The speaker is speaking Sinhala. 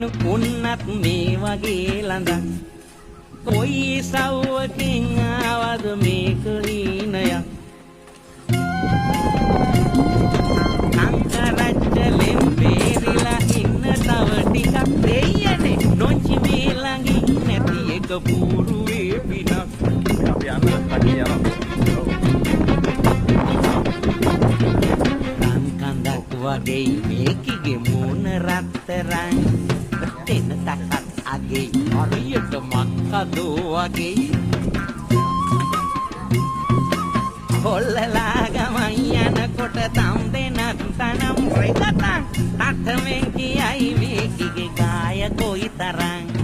උන්නත් මේ වගේ ළඳක් කොයි සව්වකින් ආවද මේක හීනයක් අංකරච්චලෙන් බේරිලා ඉන්න තව ටිකක් දෙයනේ නොංචි මේ ළඟින් නැති එක පුරුවේ පිටක් අපි යන්න කඩේ යනවා කන්දක් වගේ මේකගේ මූණ රත්තරන් දෙන තකත් අගේ හරියට මක්කදෝ වගේ කොල්ලලා ගමන් යනකොට තම් දෙනත් තනම් රෙකතන් තටමෙන් කියයි මේකගේ ගාය කොයි තරම්